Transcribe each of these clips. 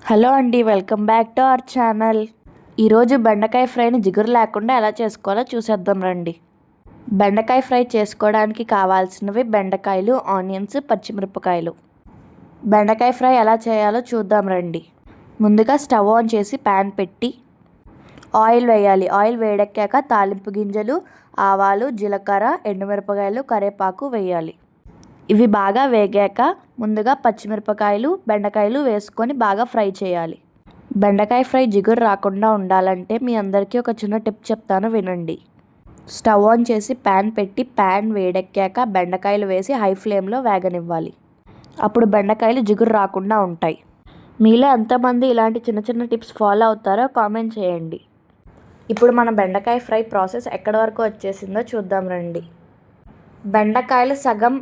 Hello అండి, welcome back to our channel. ఈరోజు బెండకాయ ఫ్రైని జిగురు లేకుండా ఎలా చేసుకోవాలో చూసేద్దాం రండి. బెండకాయ ఫ్రై చేసుకోవడానికి కావాల్సినవి బెండకాయలు, ఆనియన్స్, పచ్చిమిరపకాయలు. బెండకాయ ఫ్రై ఎలా చేయాలో చూద్దాం రండి. ముందుగా స్టవ్ ఆన్ చేసి ప్యాన్ పెట్టి ఆయిల్ వేయాలి. ఆయిల్ వేడెక్కాక తాలింపు గింజలు, ఆవాలు, జీలకర్ర, ఎండుమిరపకాయలు, కరివేపాకు వేయాలి. ఇవి బాగా వేగాక ముందుగా పచ్చిమిరపకాయలు, బెండకాయలు వేసుకొని బాగా ఫ్రై చేయాలి. బెండకాయ ఫ్రై జిగురు రాకుండా ఉండాలంటే మీ అందరికీ ఒక చిన్న టిప్ చెప్తాను, వినండి. స్టవ్ ఆన్ చేసి ప్యాన్ పెట్టి ప్యాన్ వేడెక్కాక బెండకాయలు వేసి హై ఫ్లేమ్లో వేగనివ్వాలి. అప్పుడు బెండకాయలు జిగురు రాకుండా ఉంటాయి. మీలో ఎంతమంది ఇలాంటి చిన్న చిన్న టిప్స్ ఫాలో అవుతారో కామెంట్ చేయండి. ఇప్పుడు మన బెండకాయ ఫ్రై ప్రాసెస్ ఎక్కడి వరకు వచ్చేసిందో చూద్దాం రండి. బెండకాయలు సగం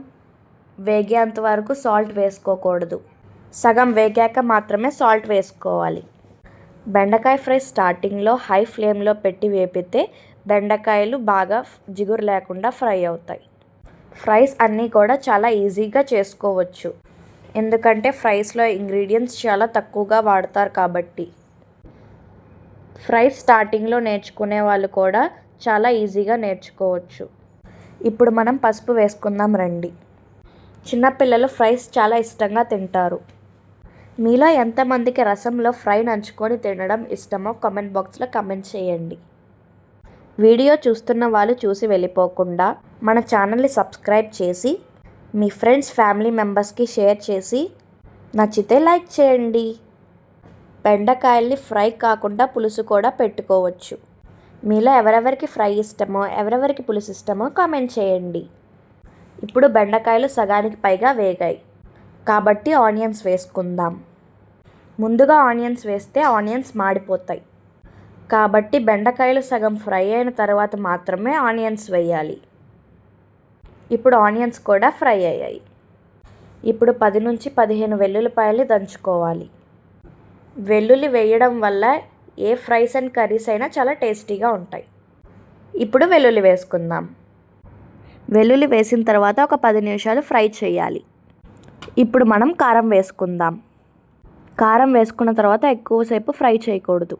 వేగేంత వరకు సాల్ట్ వేసుకోకూడదు. సగం వేగాక మాత్రమే సాల్ట్ వేసుకోవాలి. బెండకాయ ఫ్రై స్టార్టింగ్లో హై ఫ్లేమ్లో పెట్టి వేపితే బెండకాయలు బాగా జిగురు లేకుండా ఫ్రై అవుతాయి. ఫ్రైస్ అన్నీ కూడా చాలా ఈజీగా చేసుకోవచ్చు, ఎందుకంటే ఫ్రైస్లో ఇంగ్రీడియంట్స్ చాలా తక్కువగా వాడతారు కాబట్టి. ఫ్రైస్ స్టార్టింగ్లో నేర్చుకునే వాళ్ళు కూడా చాలా ఈజీగా నేర్చుకోవచ్చు. ఇప్పుడు మనం పసుపు వేసుకుందాం రండి. చిన్నపిల్లలు ఫ్రైస్ చాలా ఇష్టంగా తింటారు. మీలో ఎంతమందికి రసంలో ఫ్రై నంచుకొని తినడం ఇష్టమో కామెంట్ బాక్స్లో కామెంట్ చేయండి. వీడియో చూస్తున్న వాళ్ళు చూసి వెళ్ళిపోకుండా మన ఛానల్ని సబ్స్క్రైబ్ చేసి మీ ఫ్రెండ్స్, ఫ్యామిలీ మెంబర్స్కి షేర్ చేసి నచ్చితే లైక్ చేయండి. బెండకాయల్ని ఫ్రై కాకుండా పులుసు కూడా పెట్టుకోవచ్చు. మీలో ఎవరెవరికి ఫ్రై ఇష్టమో, ఎవరెవరికి పులుసు ఇష్టమో కామెంట్ చేయండి. ఇప్పుడు బెండకాయలు సగానికి పైగా వేగాయి కాబట్టి ఆనియన్స్ వేసుకుందాం. ముందుగా ఆనియన్స్ వేస్తే ఆనియన్స్ మాడిపోతాయి కాబట్టి బెండకాయలు సగం ఫ్రై అయిన తర్వాత మాత్రమే ఆనియన్స్ వేయాలి. ఇప్పుడు ఆనియన్స్ కూడా ఫ్రై అయ్యాయి. ఇప్పుడు 10 నుంచి 15 వెల్లుల్లిపాయలు దంచుకోవాలి. వెల్లుల్లి వేయడం వల్ల ఏ ఫ్రైస్ అండ్ కర్రీస్ అయినా చాలా టేస్టీగా ఉంటాయి. ఇప్పుడు వెల్లుల్లి వేసుకుందాం. వెల్లుల్లి వేసిన తర్వాత ఒక 10 నిమిషాలు ఫ్రై చేయాలి. ఇప్పుడు మనం కారం వేసుకుందాం. కారం వేసుకున్న తర్వాత ఎక్కువసేపు ఫ్రై చేయకూడదు.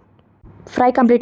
Fry complete